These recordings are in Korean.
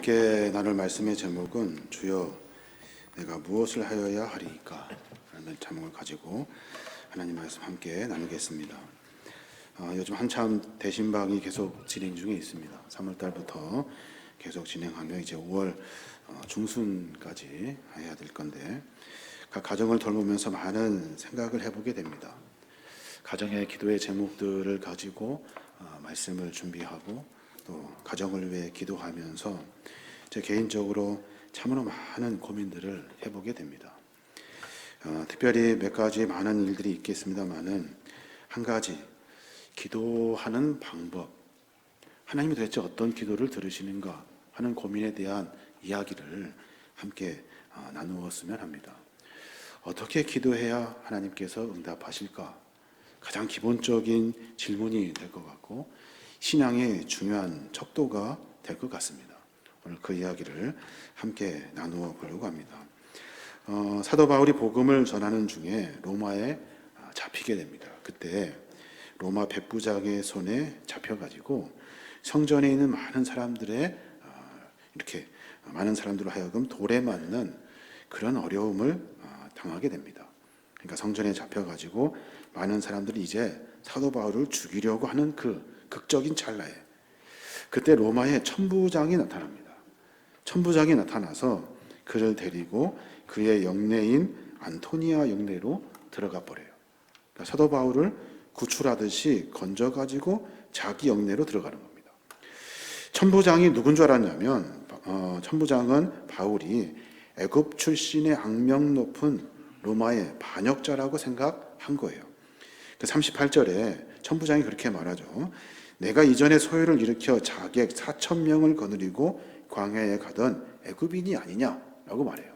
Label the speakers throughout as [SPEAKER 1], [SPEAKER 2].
[SPEAKER 1] 함께 나눌 말씀의 제목은 주여 내가 무엇을 하여야 하리이까 라는 제목을 가지고 하나님 말씀 함께 나누겠습니다. 요즘 한참 대신방이 계속 진행 중에 있습니다. 3월 달부터 계속 진행하며 이제 5월 중순까지 해야 될 건데 각 가정을 돌보면서 많은 생각을 해보게 됩니다. 가정의 기도의 제목들을 가지고 말씀을 준비하고 또 가정을 위해 기도하면서 제 개인적으로 참으로 많은 고민들을 해보게 됩니다. 특별히 몇 가지 많은 일들이 있겠습니다만은 한 가지 기도하는 방법, 하나님이 도대체 어떤 기도를 들으시는가 하는 고민에 대한 이야기를 함께 나누었으면 합니다. 어떻게 기도해야 하나님께서 응답하실까? 가장 기본적인 질문이 될 것 같고 신앙의 중요한 척도가 될 것 같습니다. 오늘 그 이야기를 함께 나누어 보려고 합니다. 사도 바울이 복음을 전하는 중에 로마에 잡히게 됩니다. 그때 로마 백부장의 손에 잡혀가지고 성전에 있는 많은 사람들의 이렇게 많은 사람들로 하여금 돌에 맞는 그런 어려움을 당하게 됩니다. 그러니까 성전에 잡혀가지고 많은 사람들이 이제 사도 바울을 죽이려고 하는 그 극적인 찰나에 그때 로마의 천부장이 나타납니다. 천부장이 나타나서 그를 데리고 그의 영내인 안토니아 영내로 들어가 버려요. 그러니까 사도 바울을 구출하듯이 건져가지고 자기 영내로 들어가는 겁니다. 천부장이 누군 줄 알았냐면 천부장은 바울이 애굽 출신의 악명 높은 로마의 반역자라고 생각한 거예요. 38절에 천부장이 그렇게 말하죠. 내가 이전에 소요를 일으켜 자객 4,000명을 거느리고 광야에 가던 애굽인이 아니냐라고 말해요.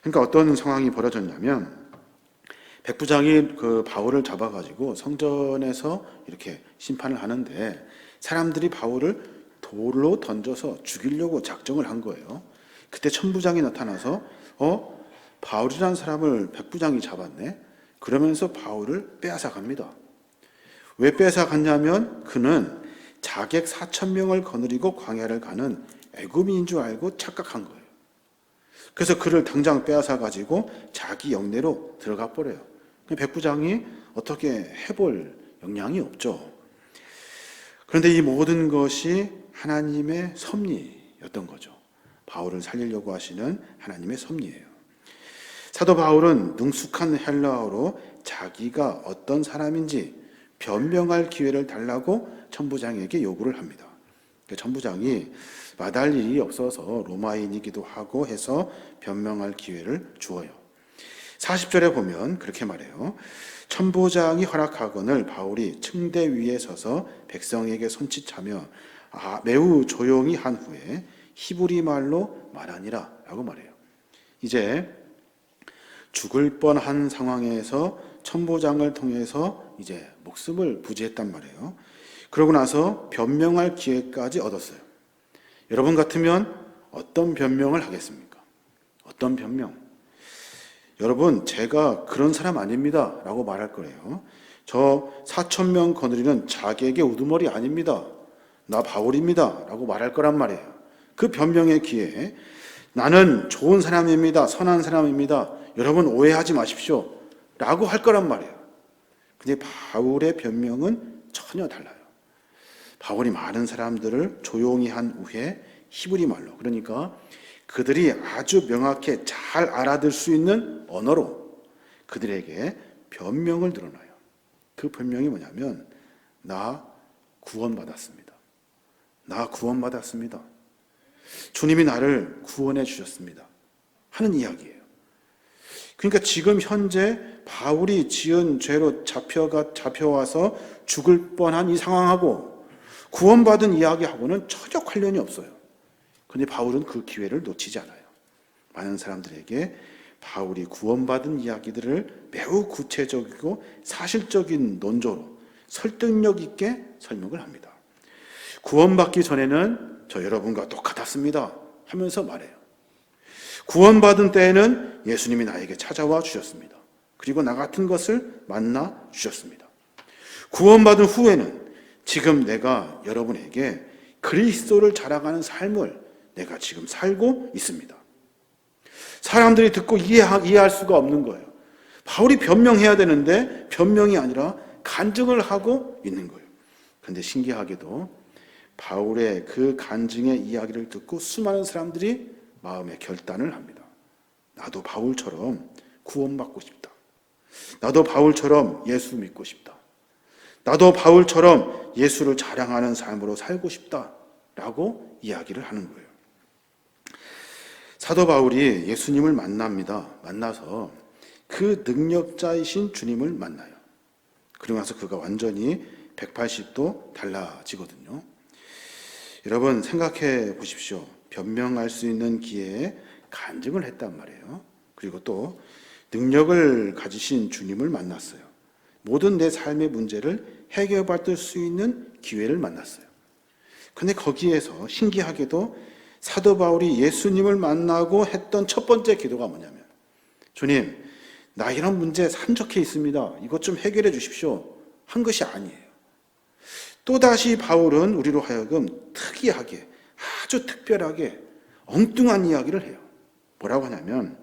[SPEAKER 1] 그러니까 어떤 상황이 벌어졌냐면 백부장이 그 바울을 잡아가지고 성전에서 이렇게 심판을 하는데 사람들이 바울을 돌로 던져서 죽이려고 작정을 한 거예요. 그때 천부장이 나타나서 바울이라는 사람을 백부장이 잡았네. 그러면서 바울을 빼앗아 갑니다. 왜 빼앗아 갔냐면 그는 자객 4,000명을 거느리고 광야를 가는 애굽인인 줄 알고 착각한 거예요. 그래서 그를 당장 빼앗아 가지고 자기 영내로 들어가 버려요. 백부장이 어떻게 해볼 역량이 없죠. 그런데 이 모든 것이 하나님의 섭리였던 거죠. 바울을 살리려고 하시는 하나님의 섭리예요. 사도 바울은 능숙한 헬라어로 자기가 어떤 사람인지 변명할 기회를 달라고 천부장에게 요구를 합니다. 천부장이 마다할 일이 없어서 로마인이기도 하고 해서 변명할 기회를 주어요. 40절에 보면 그렇게 말해요. 천부장이 허락하거늘 바울이 층대 위에 서서 백성에게 손짓하며 매우 조용히 한 후에 히브리 말로 말하니라 라고 말해요. 이제 죽을 뻔한 상황에서 천부장을 통해서 이제 목숨을 부지했단 말이에요. 그러고 나서 변명할 기회까지 얻었어요. 여러분 같으면 어떤 변명을 하겠습니까? 어떤 변명? 여러분, 제가 그런 사람 아닙니다 라고 말할 거예요. 저 4,000명 거느리는 자객의 우두머리 아닙니다. 나 바울입니다 라고 말할 거란 말이에요. 그 변명의 기회에 나는 좋은 사람입니다. 선한 사람입니다. 여러분 오해하지 마십시오 라고 할 거란 말이에요. 근데 바울의 변명은 전혀 달라요. 바울이 많은 사람들을 조용히 한 후에 히브리 말로, 그러니까 그들이 아주 명확히 잘 알아들 수 있는 언어로 그들에게 변명을 드러나요. 그 변명이 뭐냐면 나 구원받았습니다. 나 구원받았습니다. 주님이 나를 구원해 주셨습니다 하는 이야기예요. 그러니까 지금 현재 바울이 지은 죄로 잡혀와서 죽을 뻔한 이 상황하고 구원받은 이야기하고는 전혀 관련이 없어요. 그런데 바울은 그 기회를 놓치지 않아요. 많은 사람들에게 바울이 구원받은 이야기들을 매우 구체적이고 사실적인 논조로 설득력 있게 설명을 합니다. 구원받기 전에는 저 여러분과 똑같았습니다 하면서 말해요. 구원받은 때에는 예수님이 나에게 찾아와 주셨습니다. 그리고 나 같은 것을 만나 주셨습니다. 구원받은 후에는 지금 내가 여러분에게 그리스도를 자랑하는 삶을 내가 지금 살고 있습니다. 사람들이 듣고 이해할 수가 없는 거예요. 바울이 변명해야 되는데 변명이 아니라 간증을 하고 있는 거예요. 그런데 신기하게도 바울의 그 간증의 이야기를 듣고 수많은 사람들이 마음의 결단을 합니다. 나도 바울처럼 구원받고 싶다. 나도 바울처럼 예수 믿고 싶다. 나도 바울처럼 예수를 자랑하는 삶으로 살고 싶다라고 이야기를 하는 거예요. 사도 바울이 예수님을 만납니다. 만나서 그 능력자이신 주님을 만나요. 그러고 나서 그가 완전히 180도 달라지거든요. 여러분 생각해 보십시오. 변명할 수 있는 기회에 간증을 했단 말이에요. 그리고 또 능력을 가지신 주님을 만났어요. 모든 내 삶의 문제를 해결받을 수 있는 기회를 만났어요. 근데 거기에서 신기하게도 사도 바울이 예수님을 만나고 했던 첫 번째 기도가 뭐냐면, 주님, 나 이런 문제 산적해 있습니다. 이것 좀 해결해 주십시오. 한 것이 아니에요. 또다시 바울은 우리로 하여금 특이하게, 아주 특별하게 엉뚱한 이야기를 해요. 뭐라고 하냐면,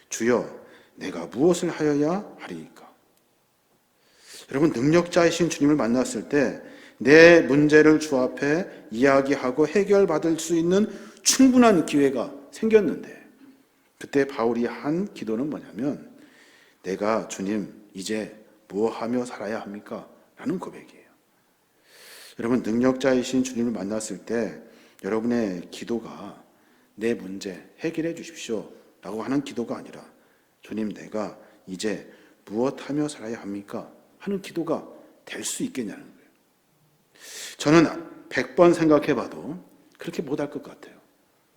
[SPEAKER 1] 주여, 내가 무엇을 하여야 하리이까? 여러분, 능력자이신 주님을 만났을 때 내 문제를 주 앞에 이야기하고 해결받을 수 있는 충분한 기회가 생겼는데, 그때 바울이 한 기도는 뭐냐면, 내가 주님 이제 무엇하며 살아야 합니까? 라는 고백이에요. 여러분, 능력자이신 주님을 만났을 때 여러분의 기도가 내 문제 해결해 주십시오 라고 하는 기도가 아니라, 주님 내가 이제 무엇하며 살아야 합니까? 하는 기도가 될 수 있겠냐는 거예요. 저는 100번 생각해봐도 그렇게 못할 것 같아요.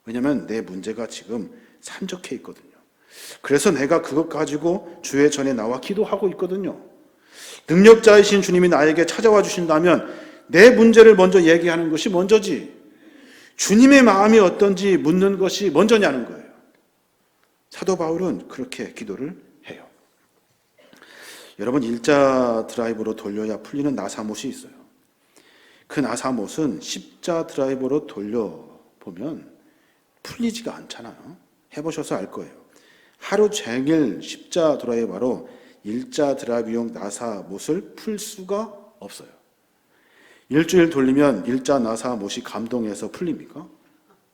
[SPEAKER 1] 왜냐하면 내 문제가 지금 산적해 있거든요. 그래서 내가 그것 가지고 주의 전에 나와 기도하고 있거든요. 능력자이신 주님이 나에게 찾아와 주신다면 내 문제를 먼저 얘기하는 것이 먼저지, 주님의 마음이 어떤지 묻는 것이 먼저냐는 거예요. 사도 바울은 그렇게 기도를 해요. 여러분, 일자 드라이브로 돌려야 풀리는 나사못이 있어요. 그 나사못은 십자 드라이브로 돌려보면 풀리지가 않잖아요. 해보셔서 알 거예요. 하루 종일 십자 드라이버로 일자 드라이브용 나사못을 풀 수가 없어요. 일주일 돌리면 일자 나사못이 감동해서 풀립니까?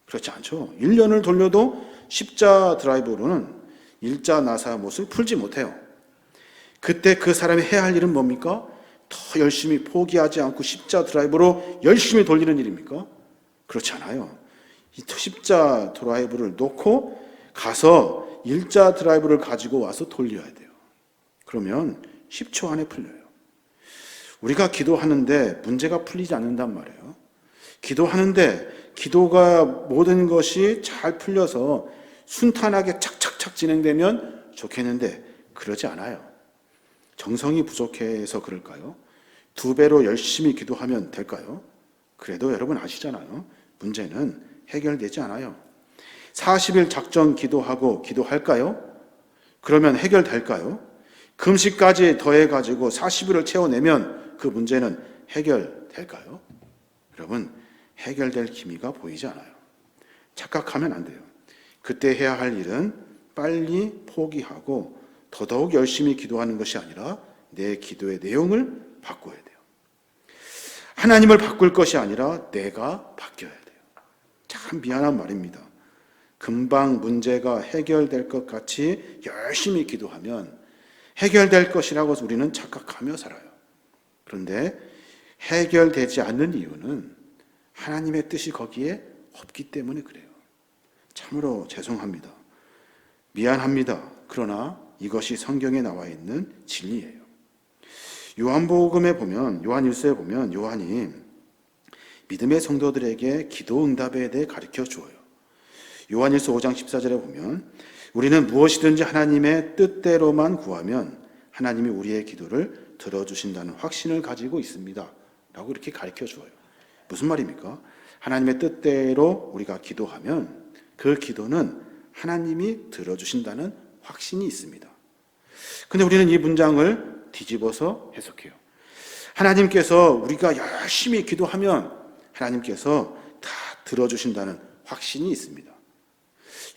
[SPEAKER 1] 그렇지 않죠. 1년을 돌려도 십자 드라이브로는 일자 나사못을 풀지 못해요. 그때 그 사람이 해야 할 일은 뭡니까? 더 열심히 포기하지 않고 십자 드라이브로 열심히 돌리는 일입니까? 그렇지 않아요. 이 십자 드라이브를 놓고 가서 일자 드라이브를 가지고 와서 돌려야 돼요. 그러면 10초 안에 풀려요. 우리가 기도하는데 문제가 풀리지 않는단 말이에요. 기도하는데 기도가 모든 것이 잘 풀려서 순탄하게 착착착 진행되면 좋겠는데 그러지 않아요. 정성이 부족해서 그럴까요? 2배로 열심히 기도하면 될까요? 그래도 여러분 아시잖아요. 문제는 해결되지 않아요. 40일 작정 기도하고 기도할까요? 그러면 해결될까요? 금식까지 더해가지고 40일을 채워내면 그 문제는 해결될까요? 여러분, 해결될 기미가 보이지 않아요. 착각하면 안 돼요. 그때 해야 할 일은 빨리 포기하고 더더욱 열심히 기도하는 것이 아니라 내 기도의 내용을 바꿔야 돼요. 하나님을 바꿀 것이 아니라 내가 바뀌어야 돼요. 참 미안한 말입니다. 금방 문제가 해결될 것 같이 열심히 기도하면 해결될 것이라고 우리는 착각하며 살아요. 그런데 해결되지 않는 이유는 하나님의 뜻이 거기에 없기 때문에 그래요. 참으로 죄송합니다. 미안합니다. 그러나 이것이 성경에 나와 있는 진리예요. 요한복음에 보면, 요한일서에 보면 요한이 믿음의 성도들에게 기도 응답에 대해 가르쳐 주어요. 요한일서 5장 14절에 보면 우리는 무엇이든지 하나님의 뜻대로만 구하면 하나님이 우리의 기도를 들어주신다는 확신을 가지고 있습니다 라고 이렇게 가르쳐 주어요. 무슨 말입니까? 하나님의 뜻대로 우리가 기도하면 그 기도는 하나님이 들어주신다는 확신이 있습니다. 근데 우리는 이 문장을 뒤집어서 해석해요. 하나님께서 우리가 열심히 기도하면 하나님께서 다 들어주신다는 확신이 있습니다.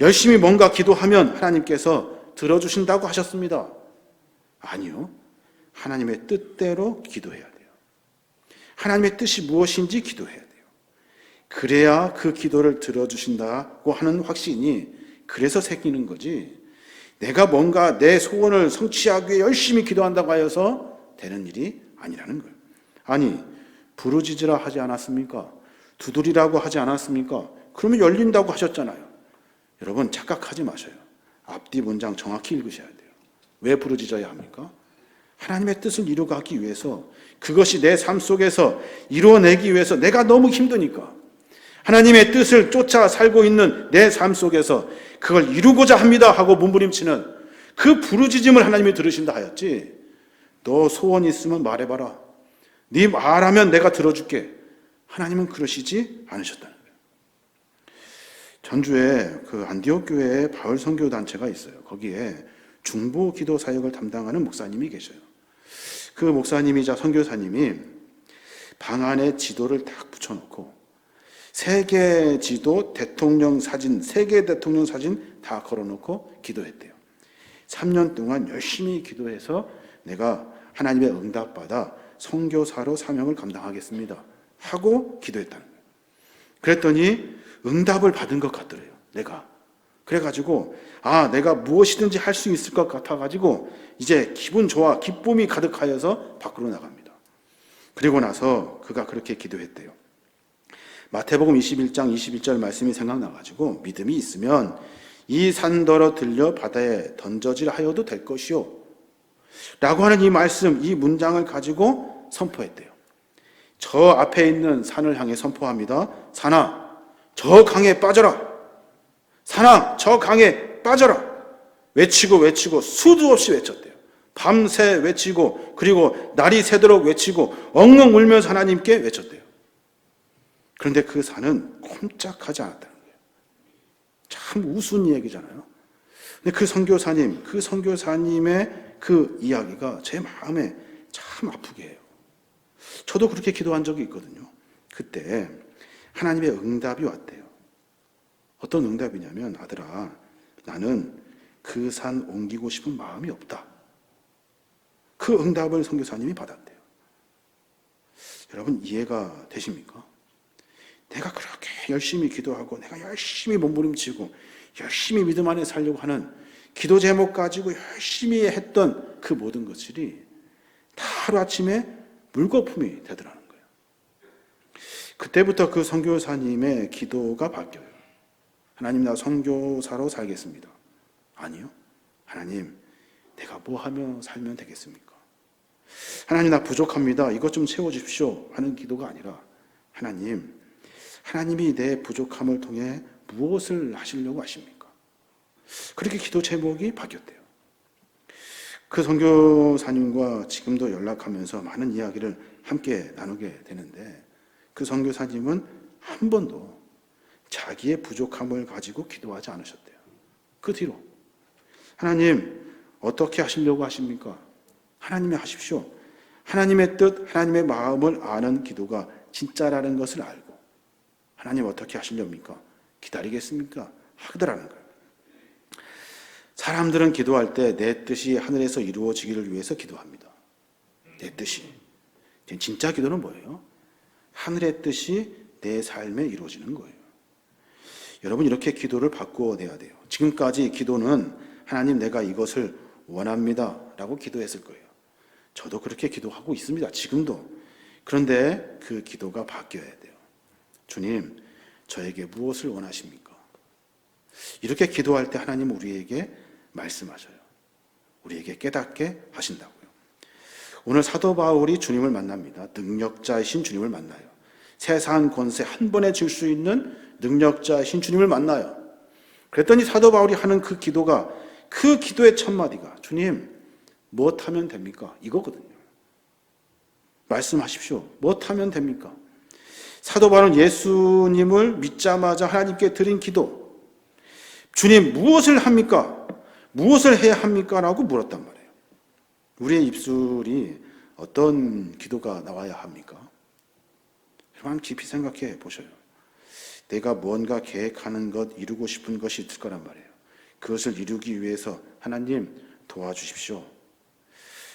[SPEAKER 1] 열심히 뭔가 기도하면 하나님께서 들어주신다고 하셨습니다. 아니요. 하나님의 뜻대로 기도해야 돼요. 하나님의 뜻이 무엇인지 기도해야 돼요. 그래야 그 기도를 들어주신다고 하는 확신이 그래서 생기는 거지, 내가 뭔가 내 소원을 성취하기 위해 열심히 기도한다고 하여서 되는 일이 아니라는 거예요. 아니, 부르짖으라 하지 않았습니까? 두드리라고 하지 않았습니까? 그러면 열린다고 하셨잖아요. 여러분, 착각하지 마셔요. 앞뒤 문장 정확히 읽으셔야 돼요. 왜 부르짖어야 합니까? 하나님의 뜻을 이루어가기 위해서, 그것이 내 삶 속에서 이루어내기 위해서 내가 너무 힘드니까, 하나님의 뜻을 쫓아 살고 있는 내 삶 속에서 그걸 이루고자 합니다 하고 몸부림치는 그 부르짖음을 하나님이 들으신다 하였지, 너 소원 있으면 말해봐라, 네 말하면 내가 들어줄게, 하나님은 그러시지 않으셨다는 거예요. 전주에 그 안디옥 교회에 바울 선교 단체가 있어요. 거기에 중보 기도 사역을 담당하는 목사님이 계셔요. 그 목사님이자 선교사님이 방 안에 지도를 딱 붙여놓고 세계 지도, 대통령 사진, 세계 대통령 사진 다 걸어놓고 기도했대요. 3년 동안 열심히 기도해서 내가 하나님의 응답받아 선교사로 사명을 감당하겠습니다 하고 기도했다는 거예요. 그랬더니 응답을 받은 것 같더래요. 내가. 그래가지고 내가 무엇이든지 할 수 있을 것 같아가지고 이제 기분 좋아, 기쁨이 가득하여서 밖으로 나갑니다. 그리고 나서 그가 그렇게 기도했대요. 마태복음 21장 21절 말씀이 생각나가지고 믿음이 있으면 이 산더러 들려 바다에 던져질 하여도 될 것이요 라고 하는 이 말씀, 이 문장을 가지고 선포했대요. 저 앞에 있는 산을 향해 선포합니다. 산아, 저 강에 빠져라. 산아, 저 강에 빠져라. 외치고 수도 없이 외쳤대요. 밤새 외치고, 그리고 날이 새도록 외치고 엉엉 울면서 하나님께 외쳤대요. 그런데 그 산은 꼼짝하지 않았다는 거예요. 참 우스운 이야기잖아요. 근데 그 선교사님의 그 이야기가 제 마음에 참 아프게 해요. 저도 그렇게 기도한 적이 있거든요. 그때 하나님의 응답이 왔대요. 어떤 응답이냐면, 아들아, 나는 그 산 옮기고 싶은 마음이 없다. 그 응답을 선교사님이 받았대요. 여러분, 이해가 되십니까? 내가 그렇게 열심히 기도하고 내가 열심히 몸부림치고 열심히 믿음 안에 살려고 하는 기도 제목 가지고 열심히 했던 그 모든 것들이 다 하루아침에 물거품이 되더라는 거예요. 그때부터 그 선교사님의 기도가 바뀌어요. 하나님, 나 선교사로 살겠습니다. 아니요. 하나님, 내가 뭐 하며 살면 되겠습니까? 하나님, 나 부족합니다. 이것 좀 채워주십시오 하는 기도가 아니라, 하나님이 내 부족함을 통해 무엇을 하시려고 하십니까? 그렇게 기도 제목이 바뀌었대요. 그 선교사님과 지금도 연락하면서 많은 이야기를 함께 나누게 되는데, 그 선교사님은 한 번도 자기의 부족함을 가지고 기도하지 않으셨대요. 그 뒤로 하나님, 어떻게 하시려고 하십니까? 하나님이 하십시오. 하나님의 뜻, 하나님의 마음을 아는 기도가 진짜라는 것을 알고, 하나님 어떻게 하시렵니까? 기다리겠습니까? 하더라는 거예요. 사람들은 기도할 때 내 뜻이 하늘에서 이루어지기를 위해서 기도합니다. 내 뜻이. 진짜 기도는 뭐예요? 하늘의 뜻이 내 삶에 이루어지는 거예요. 여러분, 이렇게 기도를 바꾸어내야 돼요. 지금까지 기도는 하나님, 내가 이것을 원합니다 라고 기도했을 거예요. 저도 그렇게 기도하고 있습니다. 지금도. 그런데 그 기도가 바뀌어야 돼요. 주님, 저에게 무엇을 원하십니까? 이렇게 기도할 때 하나님 우리에게 말씀하셔요. 우리에게 깨닫게 하신다고요. 오늘 사도 바울이 주님을 만납니다. 능력자이신 주님을 만나요. 세상 권세 한 번에 줄 수 있는 능력자이신 주님을 만나요. 그랬더니 사도 바울이 하는 그 기도가, 그 기도의 첫 마디가 주님, 무엇하면 됩니까? 이거거든요. 말씀하십시오. 무엇하면 됩니까? 사도 바울은 예수님을 믿자마자 하나님께 드린 기도, 주님 무엇을 합니까? 무엇을 해야 합니까? 라고 물었단 말이에요. 우리의 입술이 어떤 기도가 나와야 합니까? 여러분, 깊이 생각해 보셔요. 내가 뭔가 계획하는 것, 이루고 싶은 것이 있을 거란 말이에요. 그것을 이루기 위해서 하나님 도와주십시오.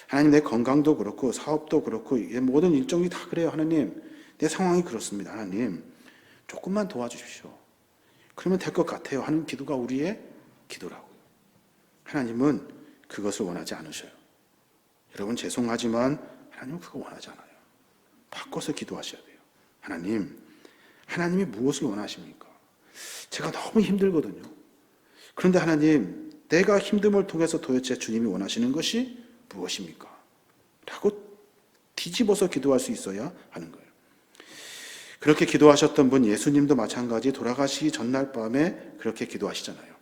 [SPEAKER 1] 하나님, 내 건강도 그렇고 사업도 그렇고 모든 일정이 다 그래요. 하나님, 내 상황이 그렇습니다. 하나님, 조금만 도와주십시오. 그러면 될 것 같아요 하는 기도가 우리의 기도라고요. 하나님은 그것을 원하지 않으셔요. 여러분, 죄송하지만 하나님은 그거 원하지 않아요. 바꿔서 기도하셔야 돼요. 하나님이 무엇을 원하십니까? 제가 너무 힘들거든요. 그런데 하나님, 내가 힘듦을 통해서 도대체 주님이 원하시는 것이 무엇입니까? 라고 뒤집어서 기도할 수 있어야 하는 거예요. 그렇게 기도하셨던 분 예수님도 마찬가지 돌아가시기 전날 밤에 그렇게 기도하시잖아요.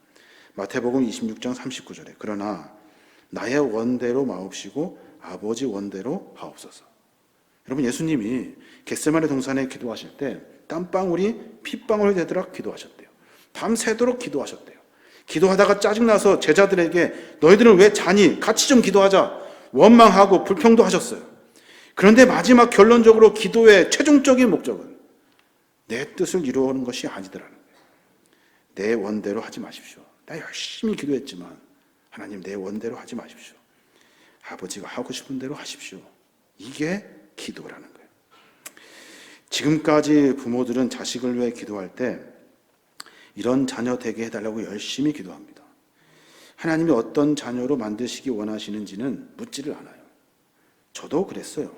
[SPEAKER 1] 마태복음 26장 39절에 그러나 나의 원대로 마옵시고 아버지 원대로 하옵소서. 여러분, 예수님이 겟세마네 동산에 기도하실 때 땀방울이 핏방울이 되도록 기도하셨대요. 밤새도록 기도하셨대요. 기도하다가 짜증나서 제자들에게 너희들은 왜 자니? 같이 좀 기도하자. 원망하고 불평도 하셨어요. 그런데 마지막 결론적으로 기도의 최종적인 목적은 내 뜻을 이루어오는 것이 아니더라는 거예요. 내 원대로 하지 마십시오. 나 열심히 기도했지만 하나님, 내 원대로 하지 마십시오. 아버지가 하고 싶은 대로 하십시오. 이게 기도라는 거예요. 지금까지 부모들은 자식을 위해 기도할 때 이런 자녀 되게 해달라고 열심히 기도합니다. 하나님이 어떤 자녀로 만드시기 원하시는지는 묻지를 않아요. 저도 그랬어요.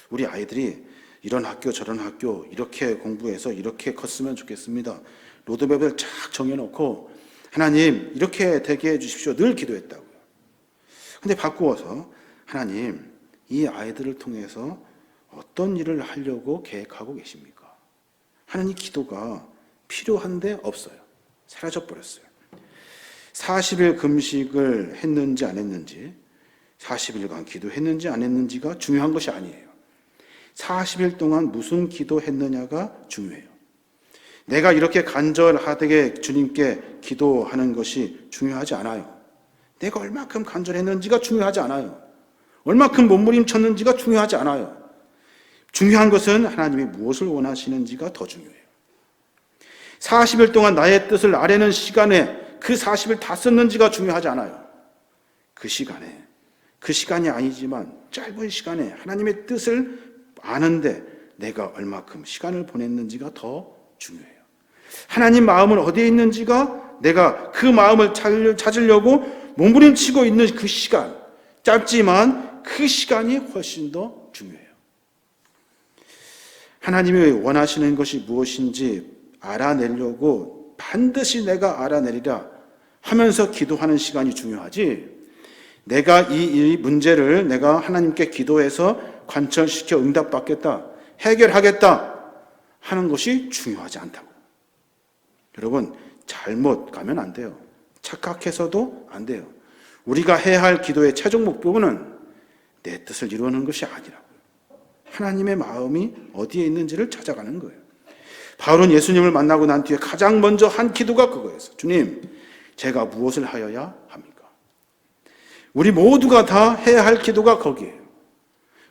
[SPEAKER 1] 우리 아이들이 이런 학교 저런 학교 이렇게 공부해서 이렇게 컸으면 좋겠습니다. 로드맵을 쫙 정해놓고 하나님 이렇게 되게 해주십시오. 늘 기도했다고요. 근데 바꾸어서 하나님, 이 아이들을 통해서 어떤 일을 하려고 계획하고 계십니까? 하는 이 기도가 필요한데 없어요. 사라져버렸어요. 40일 금식을 했는지 안 했는지, 40일간 기도했는지 안 했는지가 중요한 것이 아니에요. 40일 동안 무슨 기도했느냐가 중요해요. 내가 이렇게 간절하게 주님께 기도하는 것이 중요하지 않아요. 내가 얼마큼 간절했는지가 중요하지 않아요. 얼마큼 몸부림쳤는지가 중요하지 않아요. 중요한 것은 하나님이 무엇을 원하시는지가 더 중요해요. 40일 동안 나의 뜻을 아뢰는 시간에 그 40일 다 썼는지가 중요하지 않아요. 그 시간이 아니지만 짧은 시간에 하나님의 뜻을 아는데 내가 얼마큼 시간을 보냈는지가 더 중요해요. 하나님 마음은 어디에 있는지가 내가 그 마음을 찾으려고 몸부림치고 있는 그 시간, 짧지만 그 시간이 훨씬 더 중요해요. 하나님이 원하시는 것이 무엇인지 알아내려고 반드시 내가 알아내리라 하면서 기도하는 시간이 중요하지, 내가 이 문제를 내가 하나님께 기도해서 관철시켜 응답받겠다, 해결하겠다 하는 것이 중요하지 않다고. 여러분, 잘못 가면 안 돼요. 착각해서도 안 돼요. 우리가 해야 할 기도의 최종 목표는 내 뜻을 이루는 것이 아니라고요. 하나님의 마음이 어디에 있는지를 찾아가는 거예요. 바울은 예수님을 만나고 난 뒤에 가장 먼저 한 기도가 그거였어요. 주님, 제가 무엇을 하여야 합니까? 우리 모두가 다 해야 할 기도가 거기에요.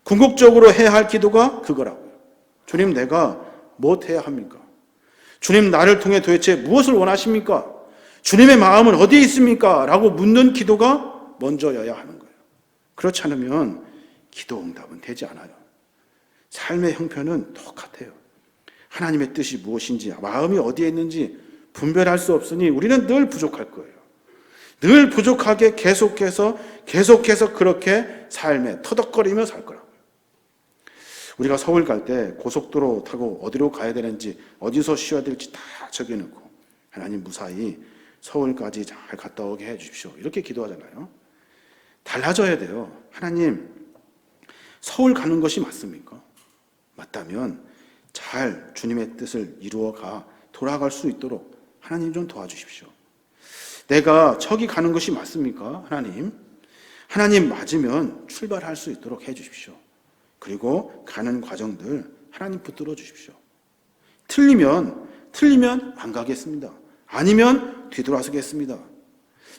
[SPEAKER 1] 궁극적으로 해야 할 기도가 그거라고요. 주님, 내가 무엇 해야 합니까? 주님, 나를 통해 도대체 무엇을 원하십니까? 주님의 마음은 어디에 있습니까? 라고 묻는 기도가 먼저여야 하는 거예요. 그렇지 않으면 기도 응답은 되지 않아요. 삶의 형편은 똑같아요. 하나님의 뜻이 무엇인지, 마음이 어디에 있는지 분별할 수 없으니 우리는 늘 부족할 거예요. 늘 부족하게 계속해서 그렇게 삶에 터덕거리며 살 거라고요. 우리가 서울 갈 때 고속도로 타고 어디로 가야 되는지, 어디서 쉬어야 될지 다 적여놓고 하나님 무사히 서울까지 잘 갔다 오게 해 주십시오, 이렇게 기도하잖아요. 달라져야 돼요. 하나님, 서울 가는 것이 맞습니까? 맞다면 잘 주님의 뜻을 이루어가 돌아갈 수 있도록 하나님 좀 도와주십시오. 내가 저기 가는 것이 맞습니까? 하나님 맞으면 출발할 수 있도록 해 주십시오. 그리고 가는 과정들 하나님 붙들어 주십시오. 틀리면 안 가겠습니다. 아니면 뒤돌아서겠습니다.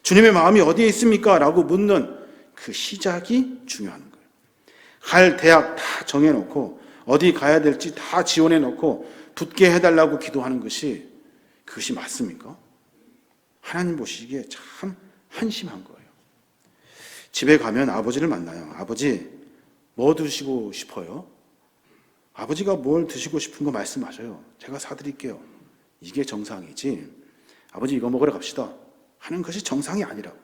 [SPEAKER 1] 주님의 마음이 어디에 있습니까? 라고 묻는 그 시작이 중요한 거예요. 갈 대학 다 정해놓고 어디 가야 될지 다 지원해놓고 붙게 해달라고 기도하는 것이 그것이 맞습니까? 하나님 보시기에 참 한심한 거예요. 집에 가면 아버지를 만나요. 아버지, 뭐 드시고 싶어요? 아버지가 뭘 드시고 싶은 거 말씀하셔요. 제가 사드릴게요. 이게 정상이지. 아버지 이거 먹으러 갑시다 하는 것이 정상이 아니라고요.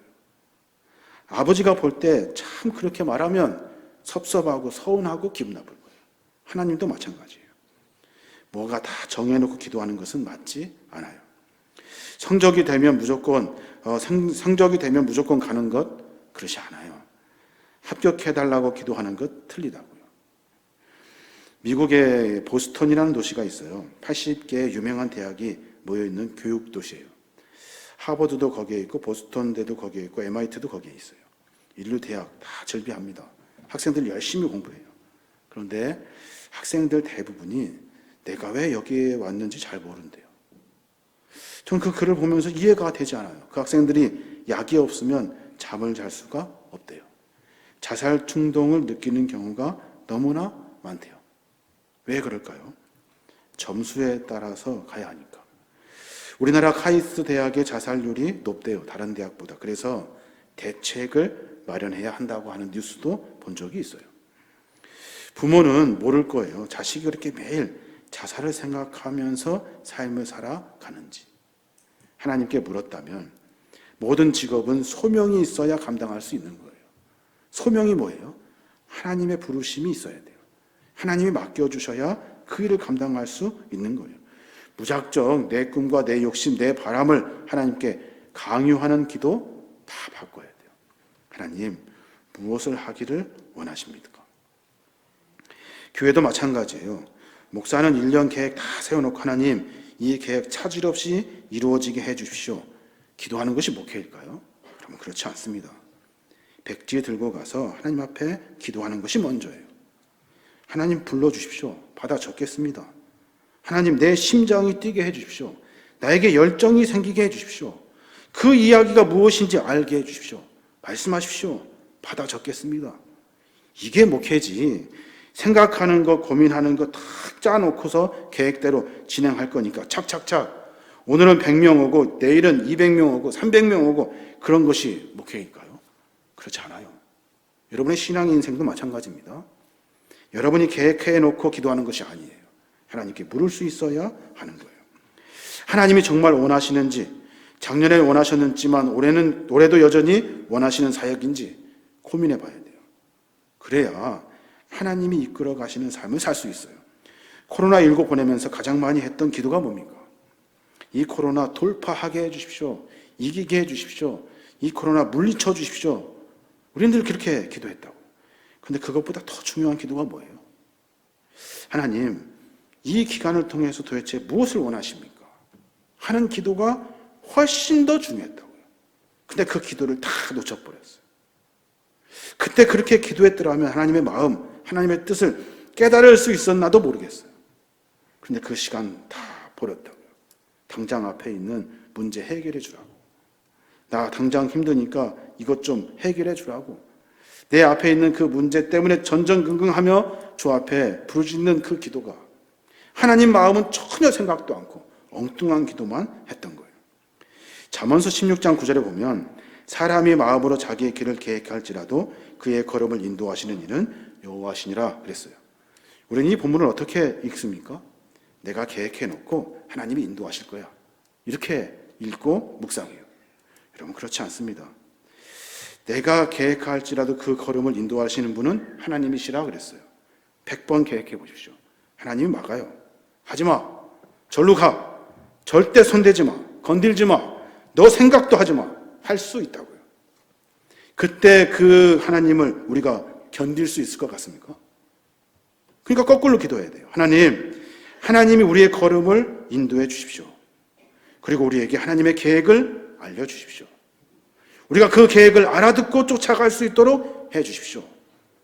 [SPEAKER 1] 아버지가 볼 때 참 그렇게 말하면 섭섭하고 서운하고 기분 나쁠 거예요. 하나님도 마찬가지예요. 뭐가 다 정해놓고 기도하는 것은 맞지 않아요. 성적이 되면 무조건 가는 것 그렇지 않아요. 합격해달라고 기도하는 것 틀리다고요. 미국의 보스턴이라는 도시가 있어요. 80개의 유명한 대학이 모여있는 교육 도시예요. 하버드도 거기에 있고 보스턴대도 거기에 있고 MIT도 거기에 있어요. 인류 대학 다 절비합니다. 학생들 열심히 공부해요. 그런데 학생들 대부분이 내가 왜 여기에 왔는지 잘 모른대요. 저는 그 글을 보면서 이해가 되지 않아요. 그 학생들이 약이 없으면 잠을 잘 수가 없대요. 자살 충동을 느끼는 경우가 너무나 많대요. 왜 그럴까요? 점수에 따라서 가야 하니까. 우리나라 카이스트 대학의 자살률이 높대요. 다른 대학보다. 그래서 대책을 마련해야 한다고 하는 뉴스도 본 적이 있어요. 부모는 모를 거예요. 자식이 그렇게 매일 자살을 생각하면서 삶을 살아가는지. 하나님께 물었다면 모든 직업은 소명이 있어야 감당할 수 있는 거예요. 소명이 뭐예요? 하나님의 부르심이 있어야 돼요. 하나님이 맡겨주셔야 그 일을 감당할 수 있는 거예요. 무작정 내 꿈과 내 욕심, 내 바람을 하나님께 강요하는 기도 다 바꿔야 돼요. 하나님, 무엇을 하기를 원하십니까? 교회도 마찬가지예요. 목사는 1년 계획 다 세워놓고 하나님, 이 계획 차질 없이 이루어지게 해주십시오. 기도하는 것이 목회일까요? 그러면 그렇지 않습니다. 백지 들고 가서 하나님 앞에 기도하는 것이 먼저예요. 하나님 불러주십시오. 받아 적겠습니다. 하나님 내 심장이 뛰게 해주십시오. 나에게 열정이 생기게 해주십시오. 그 이야기가 무엇인지 알게 해주십시오. 말씀하십시오. 받아 적겠습니다. 이게 목회지. 생각하는 거 고민하는 거 탁 짜놓고서 계획대로 진행할 거니까 착착착 오늘은 100명 오고 내일은 200명 오고 300명 오고 그런 것이 목회일까요? 그렇지 않아요. 여러분의 신앙 인생도 마찬가지입니다. 여러분이 계획해놓고 기도하는 것이 아니에요. 하나님께 물을 수 있어야 하는 거예요. 하나님이 정말 원하시는지, 작년에 원하셨지만 올해도 여전히 원하시는 사역인지 고민해 봐야 돼요. 그래야 하나님이 이끌어 가시는 삶을 살 수 있어요. 코로나19 보내면서 가장 많이 했던 기도가 뭡니까? 이 코로나 돌파하게 해주십시오. 이기게 해주십시오. 이 코로나 물리쳐 주십시오. 우리는 그렇게 기도했다고. 근데 그것보다 더 중요한 기도가 뭐예요? 하나님, 이 기간을 통해서 도대체 무엇을 원하십니까? 하는 기도가 훨씬 더 중요했다고요. 근데 그 기도를 다 놓쳐버렸어요. 그때 그렇게 기도했더라면 하나님의 마음, 하나님의 뜻을 깨달을 수 있었나도 모르겠어요. 근데 그 시간 다 버렸다고요. 당장 앞에 있는 문제 해결해 주라고. 나 당장 힘드니까 이것 좀 해결해 주라고. 내 앞에 있는 그 문제 때문에 전전긍긍하며 주 앞에 부르짖는 그 기도가 하나님 마음은 전혀 생각도 않고 엉뚱한 기도만 했던 거예요. 잠언서 16장 9절에 보면 사람이 마음으로 자기의 길을 계획할지라도 그의 걸음을 인도하시는 이는 여호와시니라 그랬어요. 우리는 이 본문을 어떻게 읽습니까? 내가 계획해놓고 하나님이 인도하실 거야. 이렇게 읽고 묵상해요. 여러분 그렇지 않습니다. 내가 계획할지라도 그 걸음을 인도하시는 분은 하나님이시라 그랬어요. 100번 계획해 보십시오. 하나님이 막아요. 하지마. 절로 가. 절대 손대지 마. 건들지 마. 너 생각도 하지 마. 할 수 있다고요. 그때 그 하나님을 우리가 견딜 수 있을 것 같습니까? 그러니까 거꾸로 기도해야 돼요. 하나님이 우리의 걸음을 인도해 주십시오. 그리고 우리에게 하나님의 계획을 알려주십시오. 우리가 그 계획을 알아듣고 쫓아갈 수 있도록 해 주십시오.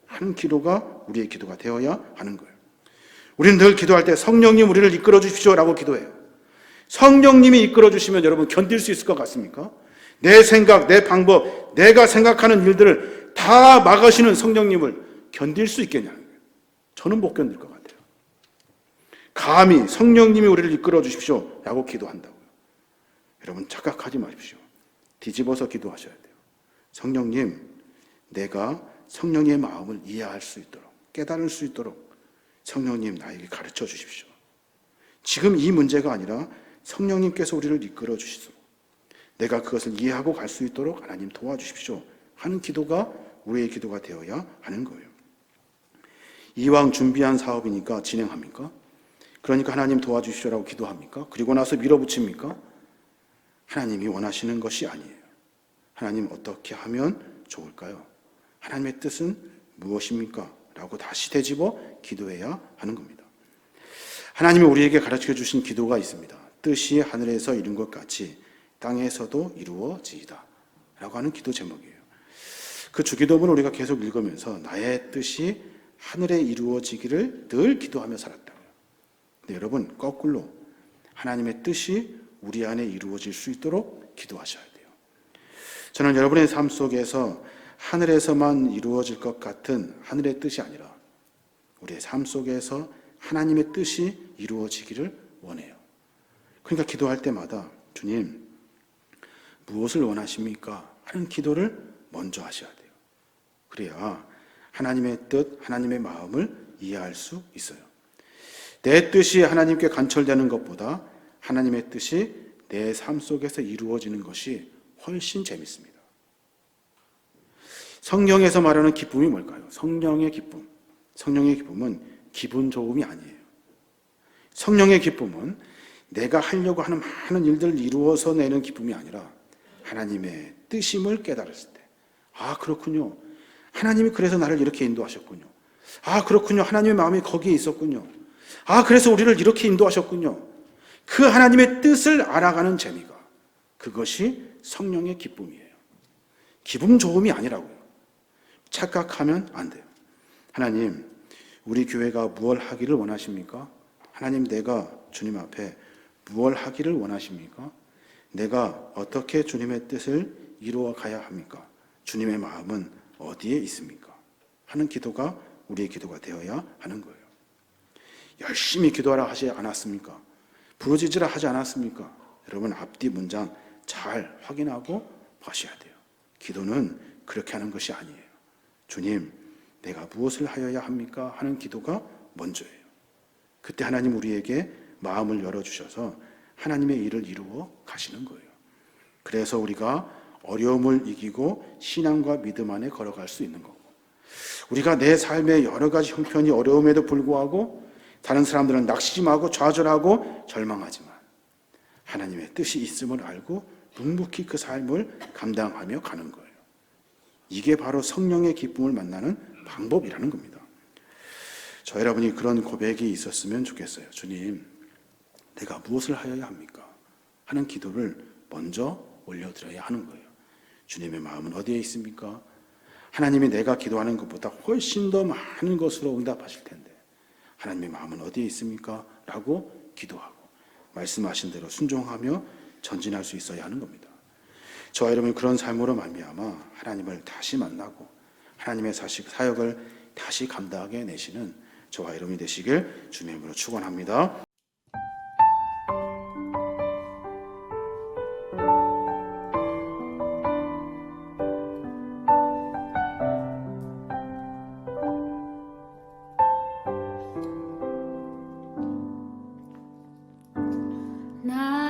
[SPEAKER 1] 하는 기도가 우리의 기도가 되어야 하는 거예요. 우리는 늘 기도할 때 성령님 우리를 이끌어 주십시오 라고 기도해요. 성령님이 이끌어 주시면 여러분 견딜 수 있을 것 같습니까? 내 생각, 내 방법, 내가 생각하는 일들을 다 막으시는 성령님을 견딜 수 있겠냐는 거예요. 저는 못 견딜 것 같아요. 감히 성령님이 우리를 이끌어 주십시오 라고 기도한다고요. 여러분 착각하지 마십시오. 뒤집어서 기도하셔야 돼요. 성령님, 내가 성령의 마음을 이해할 수 있도록, 깨달을 수 있도록 성령님 나에게 가르쳐 주십시오. 지금 이 문제가 아니라 성령님께서 우리를 이끌어 주시소. 내가 그것을 이해하고 갈 수 있도록 하나님 도와주십시오 하는 기도가 우리의 기도가 되어야 하는 거예요. 이왕 준비한 사업이니까 진행합니까? 그러니까 하나님 도와주십시오라고 기도합니까? 그리고 나서 밀어붙입니까? 하나님이 원하시는 것이 아니에요. 하나님 어떻게 하면 좋을까요? 하나님의 뜻은 무엇입니까? 라고 다시 되짚어 기도해야 하는 겁니다. 하나님이 우리에게 가르쳐 주신 기도가 있습니다. 뜻이 하늘에서 이룬 것 같이 땅에서도 이루어지이다 라고 하는 기도 제목이에요. 그 주기도문을 우리가 계속 읽으면서 나의 뜻이 하늘에 이루어지기를 늘 기도하며 살았다고요. 근데 여러분, 거꾸로 하나님의 뜻이 우리 안에 이루어질 수 있도록 기도하셔야 돼요. 저는 여러분의 삶 속에서 하늘에서만 이루어질 것 같은 하늘의 뜻이 아니라 우리의 삶 속에서 하나님의 뜻이 이루어지기를 원해요. 그러니까 기도할 때마다 주님, 무엇을 원하십니까? 하는 기도를 먼저 하셔야 돼요. 그래야 하나님의 뜻, 하나님의 마음을 이해할 수 있어요. 내 뜻이 하나님께 관철되는 것보다 하나님의 뜻이 내 삶 속에서 이루어지는 것이 훨씬 재밌습니다. 성경에서 말하는 기쁨이 뭘까요? 성령의 기쁨. 성령의 기쁨은 기분 좋음이 아니에요. 성령의 기쁨은 내가 하려고 하는 많은 일들을 이루어서 내는 기쁨이 아니라 하나님의 뜻임을 깨달았을 때, 아, 그렇군요. 하나님이 그래서 나를 이렇게 인도하셨군요. 아, 그렇군요. 하나님의 마음이 거기에 있었군요. 아, 그래서 우리를 이렇게 인도하셨군요. 그 하나님의 뜻을 알아가는 재미가, 그것이 성령의 기쁨이에요. 기분 좋음이 아니라고요. 착각하면 안 돼요. 하나님, 우리 교회가 무엇 하기를 원하십니까? 하나님, 내가 주님 앞에 무엇 하기를 원하십니까? 내가 어떻게 주님의 뜻을 이루어 가야 합니까? 주님의 마음은 어디에 있습니까? 하는 기도가 우리의 기도가 되어야 하는 거예요. 열심히 기도하라 하지 않았습니까? 부르짖으라 하지 않았습니까? 여러분, 앞뒤 문장 잘 확인하고 하셔야 돼요. 기도는 그렇게 하는 것이 아니에요. 주님, 내가 무엇을 하여야 합니까? 하는 기도가 먼저예요. 그때 하나님 우리에게 마음을 열어주셔서 하나님의 일을 이루어 가시는 거예요. 그래서 우리가 어려움을 이기고 신앙과 믿음 안에 걸어갈 수 있는 거고, 우리가 내 삶의 여러 가지 형편이 어려움에도 불구하고 다른 사람들은 낙심하고 좌절하고 절망하지만 하나님의 뜻이 있음을 알고 묵묵히 그 삶을 감당하며 가는 거예요. 이게 바로 성령의 기쁨을 만나는 방법이라는 겁니다. 저 여러분이 그런 고백이 있었으면 좋겠어요. 주님, 내가 무엇을 하여야 합니까? 하는 기도를 먼저 올려드려야 하는 거예요. 주님의 마음은 어디에 있습니까? 하나님이 내가 기도하는 것보다 훨씬 더 많은 것으로 응답하실 텐데 하나님의 마음은 어디에 있습니까? 라고 기도하고 말씀하신 대로 순종하며 전진할 수 있어야 하는 겁니다. 저와 여러분이 그런 삶으로 말미암아 하나님을 다시 만나고 하나님의 사역을 다시 감당하게 내시는 저와 여러분이 되시길 주님의 이름으로 축원합니다.
[SPEAKER 2] 나